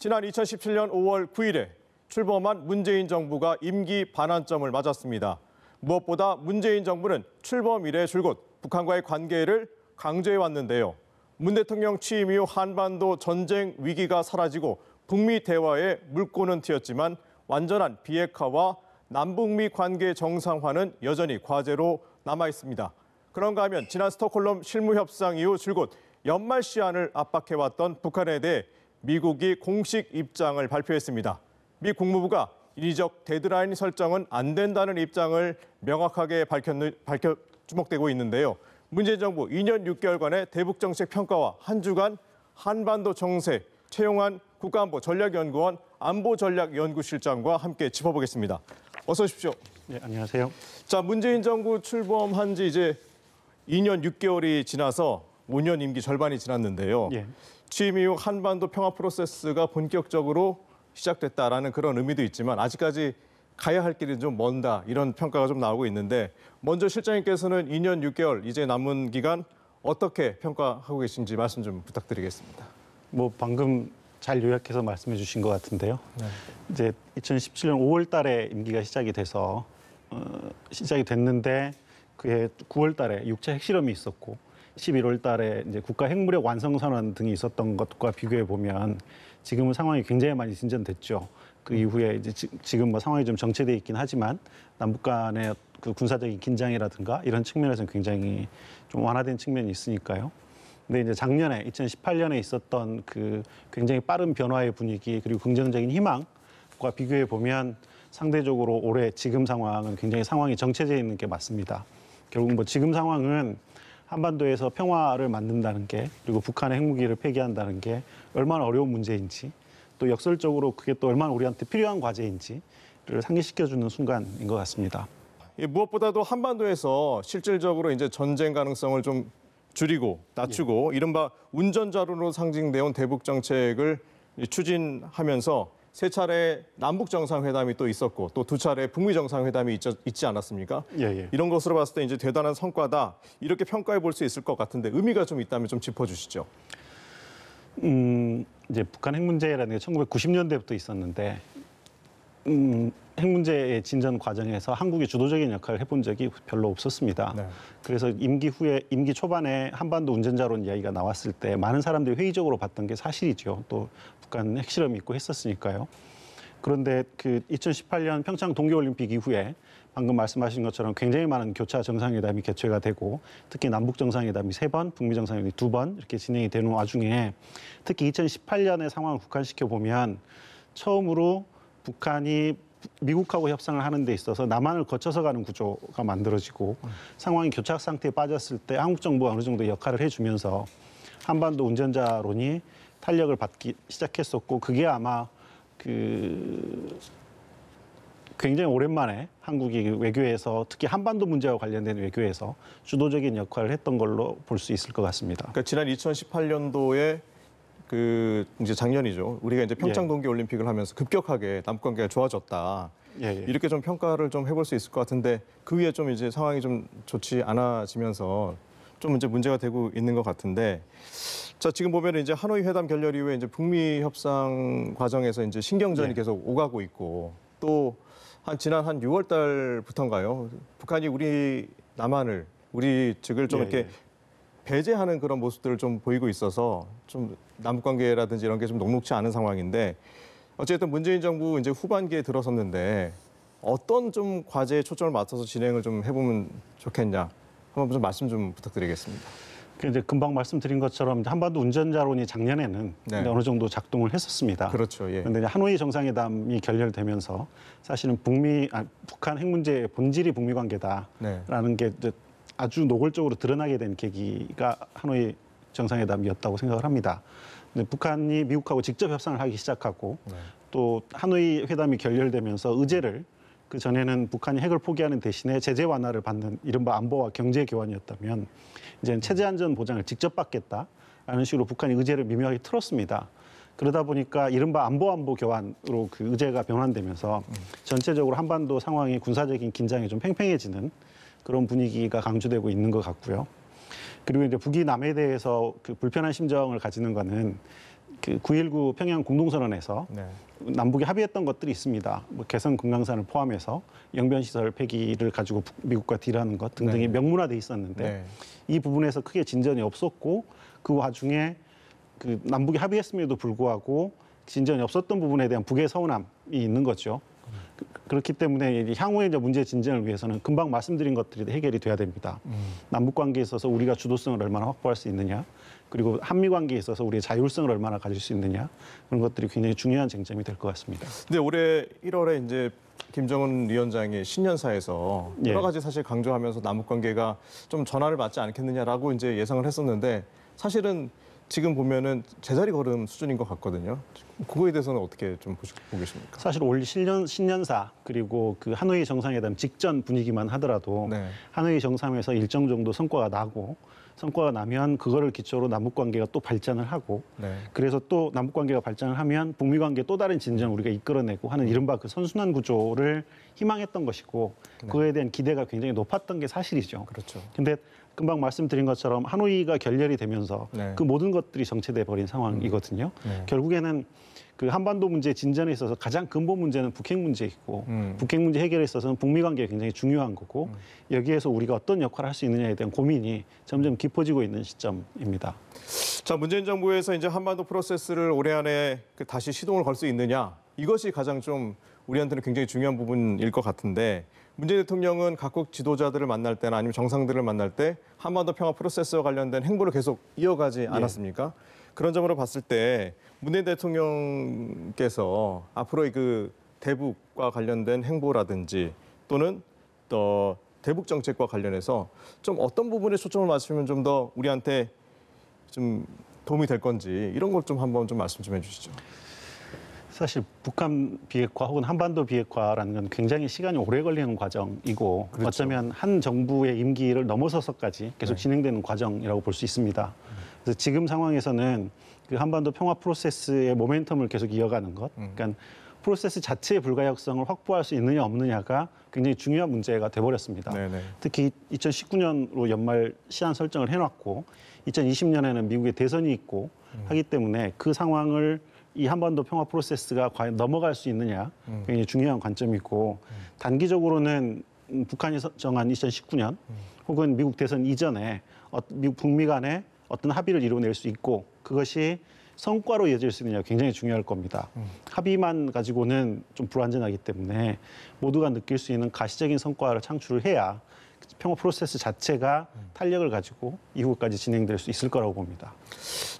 지난 2017년 5월 9일에 출범한 문재인 정부가 임기 반환점을 맞았습니다. 무엇보다 문재인 정부는 출범 이래 줄곧 북한과의 관계를 강조해 왔는데요. 문 대통령 취임 이후 한반도 전쟁 위기가 사라지고 북미 대화에 물꼬는 트였지만 완전한 비핵화와 남북미 관계 정상화는 여전히 과제로 남아 있습니다. 그런가 하면 지난 스톡홀름 실무협상 이후 줄곧 연말 시한을 압박해왔던 북한에 대해 미국이 공식 입장을 발표했습니다. 미 국무부가 인위적 데드라인 설정은 안 된다는 입장을 명확하게 주목되고 있는데요. 문재인 정부 2년 6개월간의 대북 정책 평가와 한 주간 한반도 정세, 최용한 국가안보 전략연구원 안보전략연구실장과 함께 짚어보겠습니다. 어서 오십시오. 네, 안녕하세요. 자, 문재인 정부 출범한 지 이제 2년 6개월이 지나서 5년 임기 절반이 지났는데요. 예. 취임 이후 한반도 평화 프로세스가 본격적으로 시작됐다라는 그런 의미도 있지만 아직까지 가야 할 길이 좀 먼다 이런 평가가 좀 나오고 있는데 먼저 실장님께서는 2년 6개월 이제 남은 기간 어떻게 평가하고 계신지 말씀 좀 부탁드리겠습니다. 방금 잘 요약해서 말씀해 주신 것 같은데요. 네. 이제 2017년 5월 달에 임기가 시작이 돼서 시작이 됐는데 그해 9월 달에 6차 핵실험이 있었고 11월 달에 이제 국가 핵무력 완성 선언 등이 있었던 것과 비교해 보면 지금은 상황이 굉장히 많이 진전됐죠. 그 이후에 이제 지금 상황이 좀 정체돼 있긴 하지만 남북 간의 그 군사적인 긴장이라든가 이런 측면에서는 굉장히 좀 완화된 측면이 있으니까요. 근데 이제 작년에 2018년에 있었던 그 굉장히 빠른 변화의 분위기 그리고 긍정적인 희망과 비교해 보면 상대적으로 올해 지금 상황은 굉장히 상황이 정체돼 있는 게 맞습니다. 결국 지금 상황은 한반도에서 평화를 만든다는 게 그리고 북한의 핵무기를 폐기한다는 게 얼마나 어려운 문제인지 또 역설적으로 그게 또 얼마나 우리한테 필요한 과제인지를 상기시켜주는 순간인 것 같습니다. 무엇보다도 한반도에서 실질적으로 이제 전쟁 가능성을 좀 줄이고 낮추고 이른바 운전자로로 상징되어 온 대북 정책을 추진하면서 세 차례 남북 정상회담이 또 있었고 또 두 차례 북미 정상회담이 있지 않았습니까? 예. 이런 것으로 봤을 때 이제 대단한 성과다 이렇게 평가해 볼 수 있을 것 같은데 의미가 좀 있다면 좀 짚어주시죠. 이제 북한 핵 문제라는 게 1990년대부터 있었는데 핵 문제의 진전 과정에서 한국이 주도적인 역할을 해본 적이 별로 없었습니다. 네. 그래서 임기 초반에 한반도 운전자론 이야기가 나왔을 때 많은 사람들이 회의적으로 봤던 게 사실이죠. 또 북한 핵실험이 있고 했었으니까요. 그런데 그 2018년 평창 동계올림픽 이후에 방금 말씀하신 것처럼 굉장히 많은 교차 정상회담이 개최가 되고 특히 남북 정상회담이 3번, 북미 정상회담이 2번 이렇게 진행이 되는 와중에 특히 2018년의 상황을 국한시켜 보면 처음으로 북한이 미국하고 협상을 하는 데 있어서 남한을 거쳐서 가는 구조가 만들어지고 상황이 교착 상태에 빠졌을 때 한국 정부가 어느 정도 역할을 해주면서 한반도 운전자론이 탄력을 받기 시작했었고 그게 아마 굉장히 오랜만에 한국이 외교에서 특히 한반도 문제와 관련된 외교에서 주도적인 역할을 했던 걸로 볼 수 있을 것 같습니다. 그러니까 지난 2018년도에 이제 작년이죠. 우리가 이제 평창 동계올림픽을 하면서 급격하게 남북 관계가 좋아졌다. 예. 이렇게 좀 평가를 좀 해볼 수 있을 것 같은데 그 위에 좀 이제 상황이 좀 좋지 않아지면서 좀 이제 문제가 되고 있는 것 같은데 자 지금 보면 이제 하노이 회담 결렬 이후에 이제 북미 협상 과정에서 이제 신경전이 계속 오가고 있고 또 지난 6월 달부터인가요? 북한이 남한을 우리 측을 좀 이렇게 배제하는 그런 모습들을 좀 보이고 있어서 좀 남북 관계라든지 이런 게 좀 녹록지 않은 상황인데 어쨌든 문재인 정부 이제 후반기에 들어섰는데 어떤 좀 과제에 초점을 맞춰서 진행을 좀 해보면 좋겠냐 한번 좀 말씀 좀 부탁드리겠습니다. 이제 금방 말씀드린 것처럼 한반도 운전자론이 작년에는 어느 정도 작동을 했었습니다. 그렇죠. 예. 그런데 하노이 정상회담이 결렬되면서 사실은 북한 핵 문제의 본질이 북미 관계다라는 게 이제 아주 노골적으로 드러나게 된 계기가 하노이 정상회담이었다고 생각을 합니다. 근데 북한이 미국하고 직접 협상을 하기 시작하고 또 하노이 회담이 결렬되면서 의제를 그 전에는 북한이 핵을 포기하는 대신에 제재 완화를 받는 이른바 안보와 경제 교환이었다면 이제는 체제 안전 보장을 직접 받겠다라는 식으로 북한이 의제를 미묘하게 틀었습니다. 그러다 보니까 이른바 안보 교환으로 그 의제가 변환되면서 전체적으로 한반도 상황이 군사적인 긴장이 좀 팽팽해지는 그런 분위기가 강조되고 있는 것 같고요. 그리고 이제 북이 남에 대해서 그 불편한 심정을 가지는 거는 그 9.19 평양 공동선언에서 네. 남북이 합의했던 것들이 있습니다. 뭐 개성 금강산을 포함해서 영변시설 폐기를 가지고 미국과 딜하는 것 등등이 네. 명문화돼 있었는데 네. 이 부분에서 크게 진전이 없었고 그 와중에 그 남북이 합의했음에도 불구하고 진전이 없었던 부분에 대한 북의 서운함이 있는 거죠. 그렇기 때문에 이제 향후의 이제 문제 진전을 위해서는 금방 말씀드린 것들이 해결이 돼야 됩니다. 남북 관계에 있어서 우리가 주도성을 얼마나 확보할 수 있느냐, 그리고 한미 관계에 있어서 우리의 자율성을 얼마나 가질 수 있느냐, 그런 것들이 굉장히 중요한 쟁점이 될 것 같습니다. 근데 올해 1월에 이제 김정은 위원장의 신년사에서 예. 여러 가지 사실 강조하면서 남북 관계가 좀 전환을 맞지 않겠느냐라고 이제 예상을 했었는데 사실은 지금 보면은 제자리 걸음 수준인 것 같거든요. 그거에 대해서는 어떻게 좀 보고 계십니까? 사실 올 신년사 그리고 그 하노이 정상회담 직전 분위기만 하더라도 네. 하노이 정상에서 일정 정도 성과가 나고 성과가 나면 그거를 기초로 남북 관계가 또 발전을 하고 네. 그래서 또 남북 관계가 발전을 하면 북미 관계 또 다른 진전을 우리가 이끌어내고 하는 이른바 그 선순환 구조를 희망했던 것이고 그거에 대한 기대가 굉장히 높았던 게 사실이죠. 그렇죠. 근데 금방 말씀드린 것처럼 하노이가 결렬이 되면서 네. 그 모든 것들이 정체돼 버린 상황이거든요. 네. 결국에는 그 한반도 문제 진전에 있어서 가장 근본 문제는 북핵 문제이고 북핵 문제 해결에 있어서는 북미 관계가 굉장히 중요한 거고 여기에서 우리가 어떤 역할을 할 수 있느냐에 대한 고민이 점점 깊어지고 있는 시점입니다. 자, 문재인 정부에서 이제 한반도 프로세스를 올해 안에 다시 시동을 걸 수 있느냐, 이것이 가장 좀 우리한테는 굉장히 중요한 부분일 것 같은데, 문재인 대통령은 각국 지도자들을 만날 때나 아니면 정상들을 만날 때 한반도 평화 프로세스와 관련된 행보를 계속 이어가지 않았습니까? 그런 점으로 봤을 때 문재인 대통령께서 앞으로의 그 대북과 관련된 행보라든지 또는 또 대북 정책과 관련해서 좀 어떤 부분에 초점을 맞추면 좀 더 우리한테 좀 도움이 될 건지 이런 걸 좀 한번 좀 말씀 좀 해주시죠. 사실 북한 비핵화 혹은 한반도 비핵화라는 건 굉장히 시간이 오래 걸리는 과정이고 그렇죠. 어쩌면 한 정부의 임기를 넘어서서까지 계속 네. 진행되는 과정이라고 볼 수 있습니다. 그래서 지금 상황에서는 그 한반도 평화 프로세스의 모멘텀을 계속 이어가는 것, 그러니까 프로세스 자체의 불가역성을 확보할 수 있느냐 없느냐가 굉장히 중요한 문제가 돼버렸습니다. 네네. 특히 2019년으로 연말 시한 설정을 해놨고 2020년에는 미국의 대선이 있고 하기 때문에 그 상황을 이 한반도 평화 프로세스가 과연 넘어갈 수 있느냐 굉장히 중요한 관점이고 단기적으로는 북한이 정한 2019년 혹은 미국 대선 이전에 미국 북미 간에 어떤 합의를 이뤄낼 수 있고 그것이 성과로 이어질 수 있느냐 굉장히 중요할 겁니다. 합의만 가지고는 좀 불완전하기 때문에 모두가 느낄 수 있는 가시적인 성과를 창출을 해야 평화 프로세스 자체가 탄력을 가지고 이후까지 진행될 수 있을 거라고 봅니다.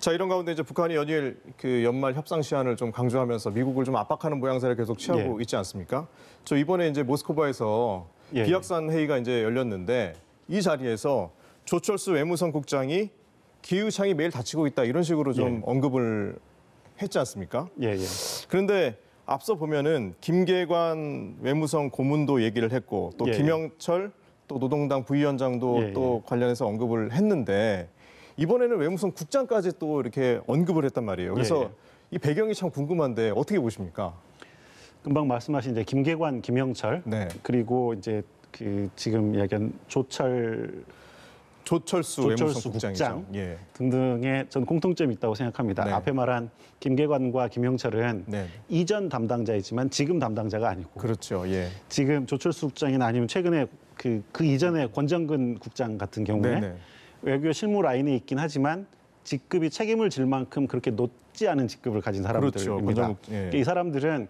자, 이런 가운데 이제 북한이 연일 그 연말 협상 시한을 좀 강조하면서 미국을 좀 압박하는 모양새를 계속 취하고 있지 않습니까? 저 이번에 이제 모스크바에서 비확산 회의가 이제 열렸는데 이 자리에서 조철수 외무성 국장이 기후창이 매일 닫히고 있다 이런 식으로 좀 언급을 했지 않습니까? 예. 그런데 앞서 보면은 김계관 외무성 고문도 얘기를 했고 또 예. 김영철 또 노동당 부위원장도 또 관련해서 언급을 했는데 이번에는 외무성 국장까지 또 이렇게 언급을 했단 말이에요. 그래서 이 배경이 참 궁금한데 어떻게 보십니까? 금방 말씀하신 이제 김계관, 김영철 네. 그리고 이제 그 지금 이야기한 조철수 외무성 국장 국장이죠. 예. 등등의 전 공통점이 있다고 생각합니다. 네. 앞에 말한 김계관과 김영철은 네. 이전 담당자이지만 지금 담당자가 아니고 그렇죠. 예. 지금 조철수 국장이나 아니면 최근에 그 이전에 권정근 국장 같은 경우에 네네. 외교 실무 라인에 있긴 하지만 직급이 책임을 질 만큼 그렇게 높지 않은 직급을 가진 사람들입니다. 그렇죠. 예. 이 사람들은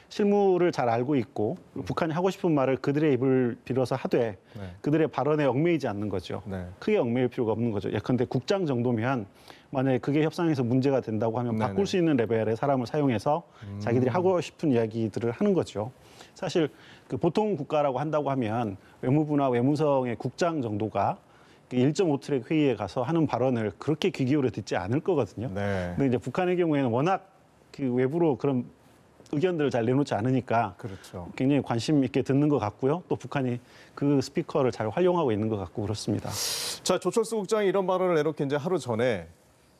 실무를 잘 알고 있고 북한이 하고 싶은 말을 그들의 입을 빌어서 하되 그들의 발언에 얽매이지 않는 거죠. 네. 크게 얽매일 필요가 없는 거죠. 예컨대 국장 정도면 만약에 그게 협상에서 문제가 된다고 하면 네네. 바꿀 수 있는 레벨의 사람을 사용해서 자기들이 하고 싶은 이야기들을 하는 거죠. 사실 그 보통 국가라고 한다고 하면 외무부나 외무성의 국장 정도가 1.5트랙 회의에 가서 하는 발언을 그렇게 귀 기울여 듣지 않을 거거든요. 네. 근데 이제 북한의 경우에는 워낙 그 외부로 그런 의견들을 잘 내놓지 않으니까 그렇죠. 굉장히 관심 있게 듣는 것 같고요. 또 북한이 그 스피커를 잘 활용하고 있는 것 같고 그렇습니다. 자, 조철수 국장이 이런 발언을 내놓기 이제 하루 전에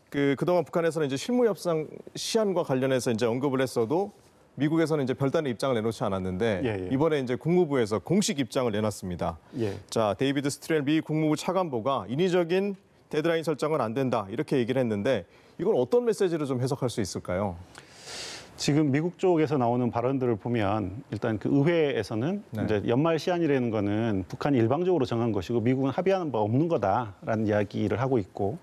그동안 북한에서는 이제 실무 협상 시한과 관련해서 이제 언급을 했어도 미국에서는 이제 별다른 입장을 내놓지 않았는데 이번에 이제 국무부에서 공식 입장을 내놨습니다. 자, 데이비드 스트렐 미 국무부 차관보가 인위적인 데드라인 설정은 안 된다 이렇게 얘기를 했는데 이건 어떤 메시지로 좀 해석할 수 있을까요? 지금 미국 쪽에서 나오는 발언들을 보면 일단 그 의회에서는 네. 이제 연말 시한이라는 거는 북한이 일방적으로 정한 것이고 미국은 합의하는 바 없는 거다라는 이야기를 하고 있고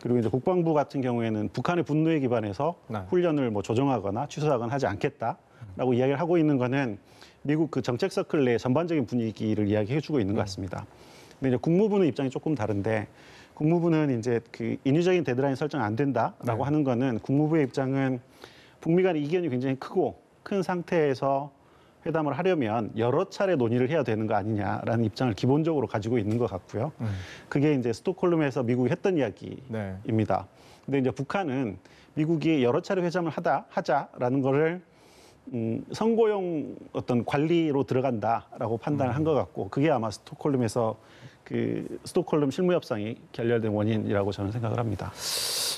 그리고 이제 국방부 같은 경우에는 북한의 분노에 기반해서 네. 훈련을 뭐 조정하거나 취소하거나 하지 않겠다라고 이야기를 하고 있는 거는 미국 그 정책 서클 내 전반적인 분위기를 이야기해주고 있는 것 같습니다. 근데 이제 국무부는 입장이 조금 다른데 국무부는 이제 그 인위적인 데드라인 설정 안 된다라고 하는 거는 국무부의 입장은 북미 간의 이견이 굉장히 큰 상태에서 회담을 하려면 여러 차례 논의를 해야 되는 거 아니냐라는 입장을 기본적으로 가지고 있는 것 같고요. 그게 이제 스톡홀름에서 미국이 했던 이야기입니다. 근데 이제 북한은 미국이 여러 차례 회담을 하자라는 거를 선거용 어떤 관리로 들어간다라고 판단을 한 것 같고 그게 아마 스톡홀름에서 그 스톡홀름 실무협상이 결렬된 원인이라고 저는 생각을 합니다.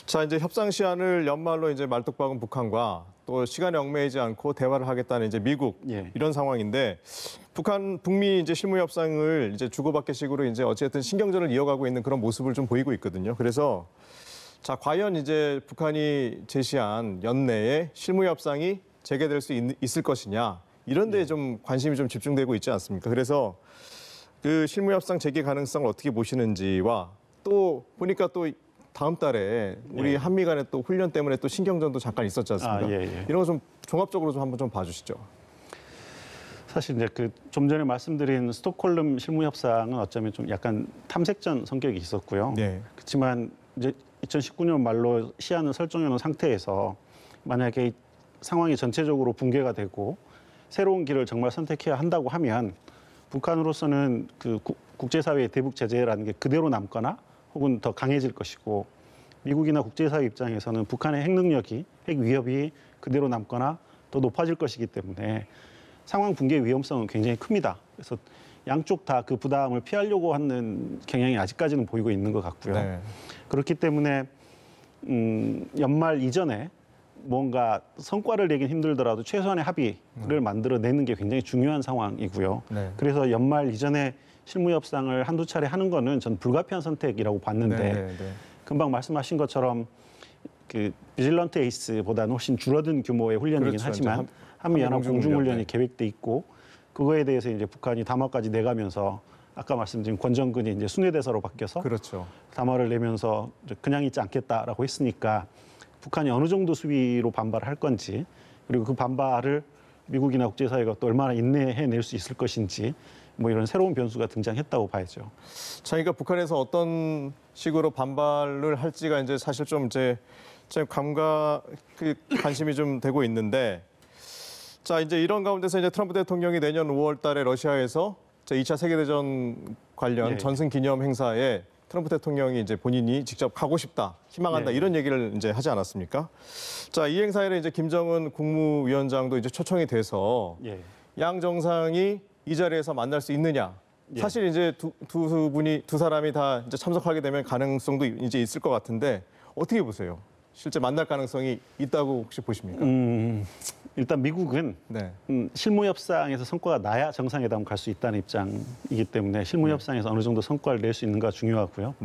자, 이제 협상 시한을 연말로 이제 말뚝박은 북한과 또 시간에 얽매이지 않고 대화를 하겠다는 이제 미국 예. 이런 상황인데 북미 이제 실무 협상을 이제 주고받기식으로 이제 어쨌든 신경전을 이어가고 있는 그런 모습을 좀 보이고 있거든요. 그래서 자, 과연 이제 북한이 제시한 연내에 실무 협상이 재개될 수 있을 것이냐 이런 데에 좀 관심이 좀 집중되고 있지 않습니까? 그래서 그 실무 협상 재개 가능성을 어떻게 보시는지와 또 보니까 또 다음 달에 우리 한미 간의 또 훈련 때문에 또 신경전도 잠깐 있었지 않습니까? 이런 거 좀 종합적으로 좀 한번 좀 봐주시죠. 사실 이제 그 좀 전에 말씀드린 스톡홀름 실무 협상은 어쩌면 좀 약간 탐색전 성격이 있었고요. 네. 그렇지만 이제 2019년 말로 시한을 설정해 놓은 상태에서 만약에 상황이 전체적으로 붕괴가 되고 새로운 길을 정말 선택해야 한다고 하면 북한으로서는 그 국제사회의 대북 제재라는 게 그대로 남거나 혹은 더 강해질 것이고 미국이나 국제사회 입장에서는 북한의 핵 능력이, 핵 위협이 그대로 남거나 더 높아질 것이기 때문에 상황 붕괴 위험성은 굉장히 큽니다. 그래서 양쪽 다 그 부담을 피하려고 하는 경향이 아직까지는 보이고 있는 것 같고요. 네. 그렇기 때문에 연말 이전에 뭔가 성과를 내긴 힘들더라도 최소한의 합의를 만들어내는 게 굉장히 중요한 상황이고요. 네. 그래서 연말 이전에 실무 협상을 한두 차례 하는 거는 전 불가피한 선택이라고 봤는데 금방 말씀하신 것처럼 그 비질런트 에이스보다는 훨씬 줄어든 규모의 훈련이긴 그렇죠. 하지만 한미연합 공중훈련이 계획돼 있고 그거에 대해서 이제 북한이 담화까지 내가면서 아까 말씀드린 권정근이 이제 순회대사로 바뀌어서 그렇죠. 담화를 내면서 그냥 있지 않겠다라고 했으니까 북한이 어느 정도 수위로 반발할 건지 그리고 그 반발을 미국이나 국제사회가 또 얼마나 인내해낼 수 있을 것인지 뭐 이런 새로운 변수가 등장했다고 봐야죠. 자, 그러니까 북한에서 어떤 식으로 반발을 할지가 이제 사실 좀 이제 관심이 좀 되고 있는데 자, 이제 이런 가운데서 이제 트럼프 대통령이 내년 5월 달에 러시아에서 2차 세계대전 관련 전승 기념 행사에 트럼프 대통령이 이제 본인이 직접 가고 싶다, 희망한다 이런 얘기를 이제 하지 않았습니까? 자, 이 행사에는 이제 김정은 국무위원장도 이제 초청이 돼서 양 정상이 이 자리에서 만날 수 있느냐? 사실 이제 두 사람이 다 이제 참석하게 되면 가능성도 이제 있을 것 같은데 어떻게 보세요? 실제 만날 가능성이 있다고 혹시 보십니까? 일단 미국은 실무 협상에서 성과가 나야 정상회담 갈 수 있다는 입장이기 때문에 실무 협상에서 어느 정도 성과를 낼 수 있는가 중요하고요.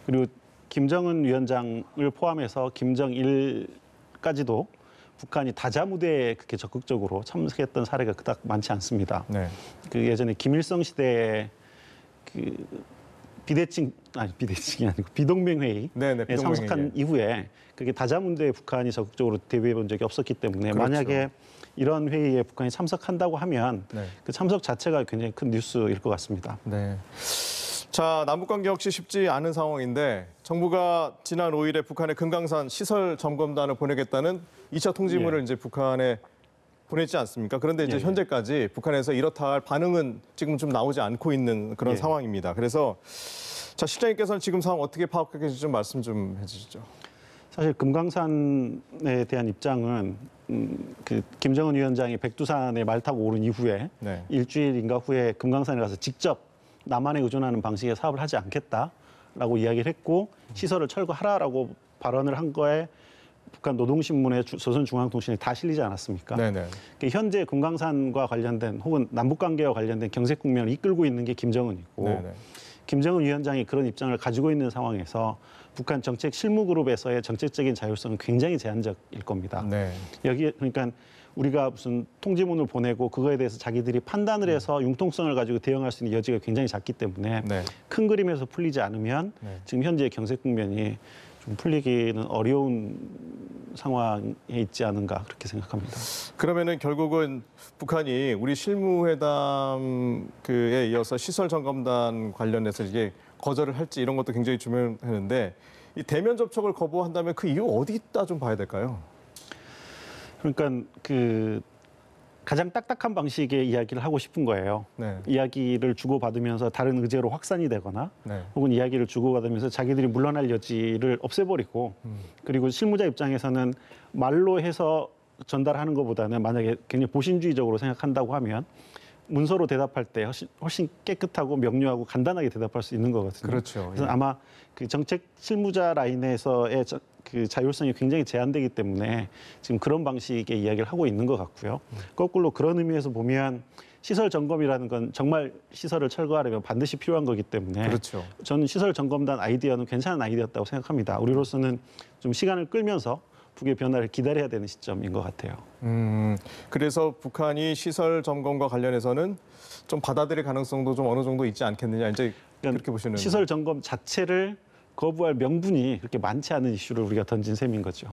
그리고 김정은 위원장을 포함해서 김정일까지도 북한이 다자 무대에 그렇게 적극적으로 참석했던 사례가 그닥 많지 않습니다. 그 예전에 김일성 시대에 그 비대칭이 아니고 비동맹 회의에 참석한 이후에 그게 다자 무대에 북한이 적극적으로 대비해 본 적이 없었기 때문에 만약에 이런 회의에 북한이 참석한다고 하면 그 참석 자체가 굉장히 큰 뉴스일 것 같습니다. 자, 남북관계 역시 쉽지 않은 상황인데 정부가 지난 5일에 북한의 금강산 시설 점검단을 보내겠다는 2차 통지문을 이제 북한에 보냈지 않습니까? 그런데 이제 현재까지 북한에서 이렇다 할 반응은 지금 좀 나오지 않고 있는 그런 상황입니다. 그래서 자, 실장님께서는 지금 상황 어떻게 파악하고 계신지 좀 말씀 좀 해주시죠. 사실 금강산에 대한 입장은 그 김정은 위원장이 백두산에 말 타고 오른 이후에 일주일인가 후에 금강산에 가서 직접 남한에 의존하는 방식의 사업을 하지 않겠다라고 이야기를 했고 시설을 철거하라라고 발언을 한 거에 북한 노동신문에 조선중앙통신에 다 실리지 않았습니까? 그러니까 현재 금강산과 관련된 혹은 남북관계와 관련된 경색 국면을 이끌고 있는 게 김정은이고 김정은 위원장이 그런 입장을 가지고 있는 상황에서 북한 정책 실무그룹에서의 정책적인 자율성은 굉장히 제한적일 겁니다. 네. 여기 그러니까 우리가 무슨 통지문을 보내고 그거에 대해서 자기들이 판단을 해서 융통성을 가지고 대응할 수 있는 여지가 굉장히 작기 때문에 네. 큰 그림에서 풀리지 않으면 네. 지금 현재의 경색 국면이 좀 풀리기는 어려운 상황에 있지 않은가 그렇게 생각합니다. 그러면은 결국은 북한이 우리 실무회담 그에 이어서 시설 점검단 관련해서 이게 거절을 할지 이런 것도 굉장히 중요하는데 이 대면 접촉을 거부한다면 그 이유 어디다 좀 봐야 될까요? 그러니까 그 가장 딱딱한 방식의 이야기를 하고 싶은 거예요. 네. 이야기를 주고받으면서 다른 의제로 확산이 되거나 네. 혹은 이야기를 주고받으면서 자기들이 물러날 여지를 없애버리고 그리고 실무자 입장에서는 말로 해서 전달하는 것보다는 만약에 굉장히 보신주의적으로 생각한다고 하면 문서로 대답할 때 훨씬 깨끗하고 명료하고 간단하게 대답할 수 있는 거거든요. 그렇죠. 그래서 예. 아마 그 정책 실무자 라인에서의 그 자율성이 굉장히 제한되기 때문에 지금 그런 방식의 이야기를 하고 있는 것 같고요. 거꾸로 그런 의미에서 보면 시설 점검이라는 건 정말 시설을 철거하려면 반드시 필요한 거기 때문에 그렇죠. 저는 시설 점검단 아이디어는 괜찮은 아이디어였다고 생각합니다. 우리로서는 좀 시간을 끌면서 북의 변화를 기다려야 되는 시점인 것 같아요. 그래서 북한이 시설 점검과 관련해서는 좀 받아들일 가능성도 좀 어느 정도 있지 않겠느냐 이제 그렇게 보시는. 시설 점검 자체를 거부할 명분이 그렇게 많지 않은 이슈를 우리가 던진 셈인 거죠.